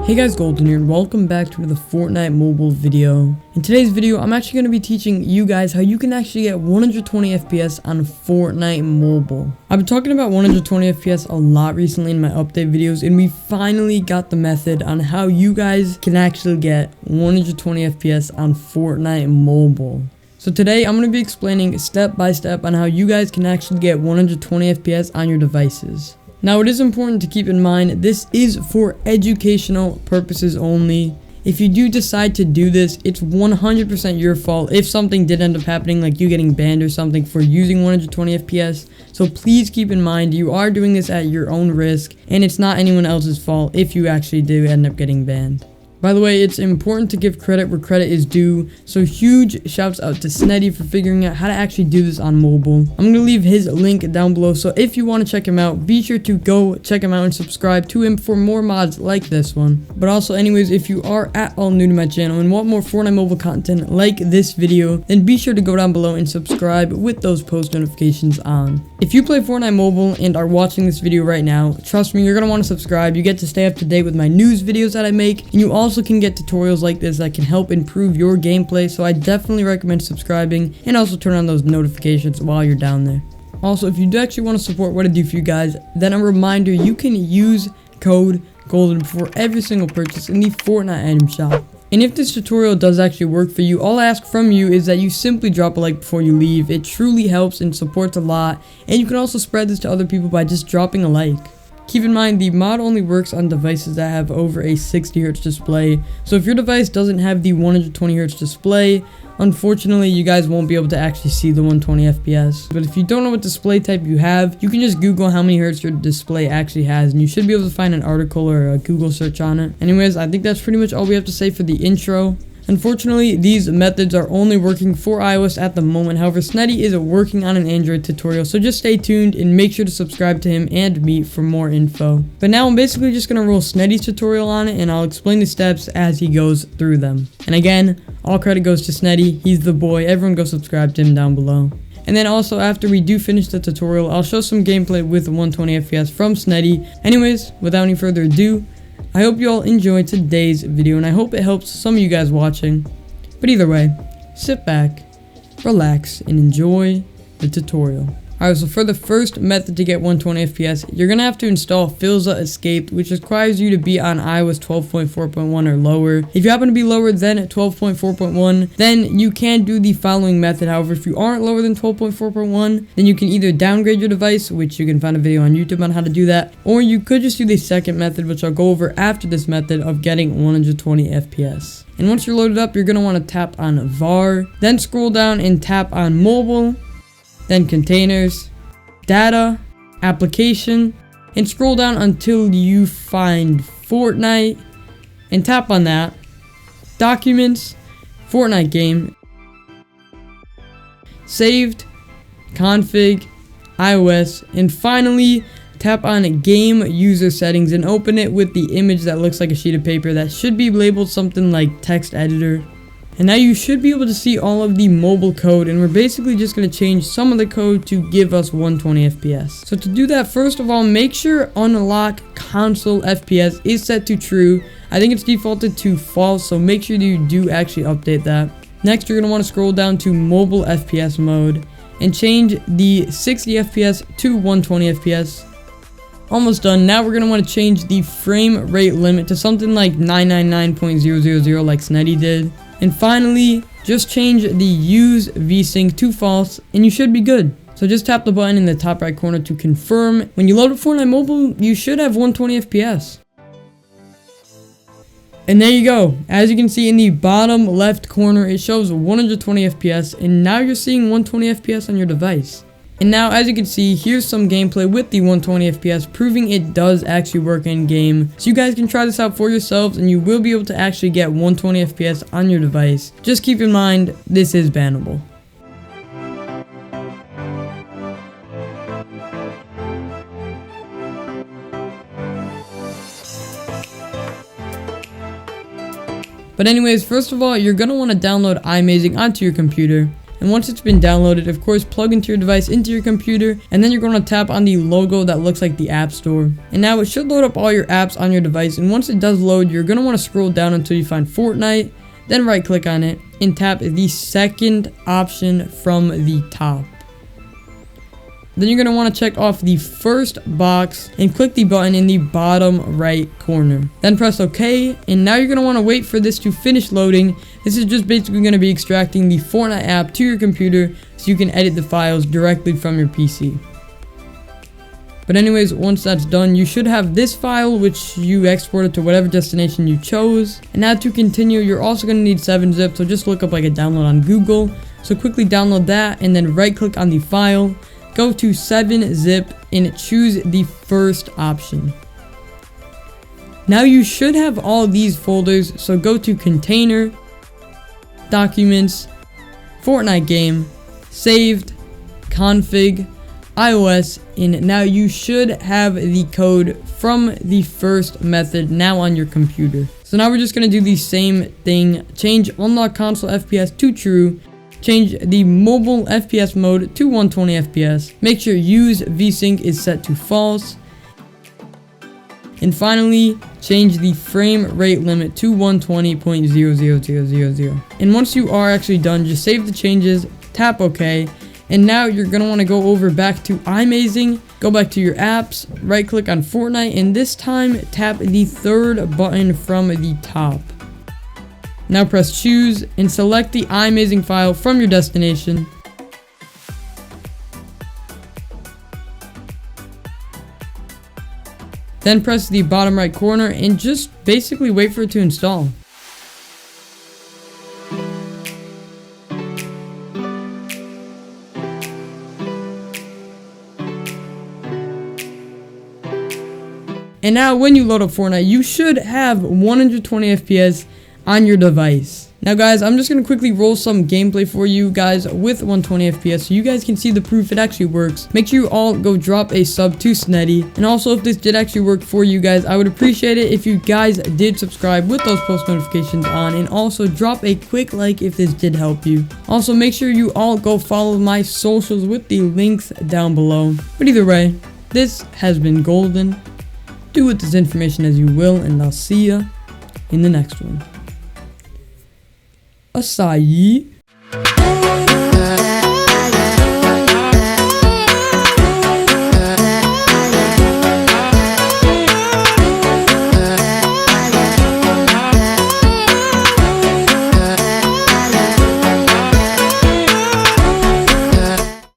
Hey guys, Golden here, and welcome back to the Fortnite Mobile video. In today's video, I'm actually going to be teaching you guys how you can actually get 120 FPS on Fortnite Mobile. I've been talking about 120 FPS a lot recently in my update videos, and we finally got the method on how you guys can actually get 120 FPS on Fortnite Mobile. So today, I'm going to be explaining step by step on how you guys can actually get 120 FPS on your devices. Now, it is important to keep in mind, this is for educational purposes only. If you do decide to do this, it's 100% your fault if something did end up happening, like you getting banned or something for using 120 FPS. So please keep in mind, you are doing this at your own risk, and it's not anyone else's fault if you actually do end up getting banned. By the way, it's important to give credit where credit is due, so huge shouts out to Sneddy for figuring out how to actually do this on mobile. I'm going to leave his link down below, so if you want to check him out, be sure to go check him out and subscribe to him for more mods like this one. But also, anyways, if you are at all new to my channel and want more Fortnite Mobile content like this video, then be sure to go down below and subscribe with those post notifications on. If you play Fortnite Mobile and are watching this video right now, trust me, you're going to want to subscribe. You get to stay up to date with my news videos that I make, and you also can get tutorials like this that can help improve your gameplay, so I definitely recommend subscribing and also turn on those notifications while you're down there. Also, if you do actually want to support what I do for you guys, then a reminder, you can use code GOLDEN for every single purchase in the Fortnite item shop. And if this tutorial does actually work for you, all I ask from you is that you simply drop a like before you leave. It truly helps and supports a lot, and you can also spread this to other people by just dropping a like. Keep in mind, the mod only works on devices that have over a 60Hz display, so if your device doesn't have the 120Hz display, unfortunately you guys won't be able to actually see the 120 FPS. But if you don't know what display type you have, you can just Google how many hertz your display actually has, and you should be able to find an article or a Google search on it. Anyways, I think that's pretty much all we have to say for the intro. Unfortunately, these methods are only working for iOS at the moment. However, Sneddy is working on an Android tutorial, so just stay tuned and make sure to subscribe to him and me for more info. But now I'm basically just going to roll Sneddy's tutorial on it, and I'll explain the steps as he goes through them. And again, all credit goes to Sneddy. He's the boy. Everyone go subscribe to him down below. And then also, after we do finish the tutorial, I'll show some gameplay with 120 FPS from Sneddy. Anyways, without any further ado, I hope you all enjoyed today's video, and I hope it helps some of you guys watching. But either way, sit back, relax, and enjoy the tutorial. Alright, so for the first method to get 120 FPS, you're going to have to install Filza Escaped, which requires you to be on iOS 12.4.1 or lower. If you happen to be lower than 12.4.1, then you can do the following method. However, if you aren't lower than 12.4.1, then you can either downgrade your device, which you can find a video on YouTube on how to do that, or you could just do the second method, which I'll go over after this method of getting 120 FPS. And once you're loaded up, you're going to want to tap on VAR, then scroll down and tap on Mobile, then Containers, Data, Application, and scroll down until you find Fortnite, and tap on that. Documents, Fortnite Game, Saved, Config, iOS, and finally tap on Game User Settings and open it with the image that looks like a sheet of paper that should be labeled something like Text Editor. And now you should be able to see all of the mobile code, and we're basically just going to change some of the code to give us 120 FPS. So to do that, first of all, make sure Unlock Console FPS is set to true. I think it's defaulted to false, so make sure you do actually update that. Next, you're going to want to scroll down to Mobile FPS mode and change the 60 FPS to 120 FPS. Almost done. Now we're going to want to change the frame rate limit to something like 999.000 like Sneddy did. And finally, just change the use vsync to false, and you should be good. So just tap the button in the top right corner to confirm. When you load up Fortnite Mobile, you should have 120 FPS. And there you go. As you can see in the bottom left corner, it shows 120 FPS, and now you're seeing 120 FPS on your device. And now, as you can see, here's some gameplay with the 120 FPS, proving it does actually work in game. So you guys can try this out for yourselves, and you will be able to actually get 120 FPS on your device. Just keep in mind, this is bannable. But anyways, first of all, you're going to want to download iMazing onto your computer. And once it's been downloaded, of course, plug into your device into your computer, and then you're going to tap on the logo that looks like the App Store. And now it should load up all your apps on your device, and once it does load, you're going to want to scroll down until you find Fortnite, then right click on it and tap the second option from the top. Then you're going to want to check off the first box and click the button in the bottom right corner. Then press OK, and now you're going to want to wait for this to finish loading. This is just basically going to be extracting the Fortnite app to your computer so you can edit the files directly from your PC. But anyways, once that's done, you should have this file which you exported to whatever destination you chose. And now to continue, you're also going to need 7-zip, so just look up like a download on Google. So quickly download that and then right click on the file. Go to 7-zip and choose the first option. Now you should have all these folders, so go to Container, Documents, Fortnite Game, Saved, Config, iOS, and now you should have the code from the first method now on your computer. So now we're just going to do the same thing. Change Unlock Console FPS to True. Change the mobile FPS mode to 120 FPS. Make sure Use VSync is set to false. And finally, change the frame rate limit to 120.00000. And once you are actually done, just save the changes, tap OK. And now you're going to want to go over back to iMazing, go back to your apps, right click on Fortnite, and this time tap the third button from the top. Now press choose and select the iMazing file from your destination. Then press the bottom right corner and just basically wait for it to install. And now when you load up Fortnite, you should have 120 FPS on your device. Now guys, I'm just going to quickly roll some gameplay for you guys with 120 FPS so you guys can see the proof it actually works. Make sure you all go drop a sub to Sneddy. And also, if this did actually work for you guys, I would appreciate it if you guys did subscribe with those post notifications on, and also drop a quick like if this did help you. Also, make sure you all go follow my socials with the links down below. But either way, this has been golden. Do with this information as you will, and I'll see ya in the next one. Açaí.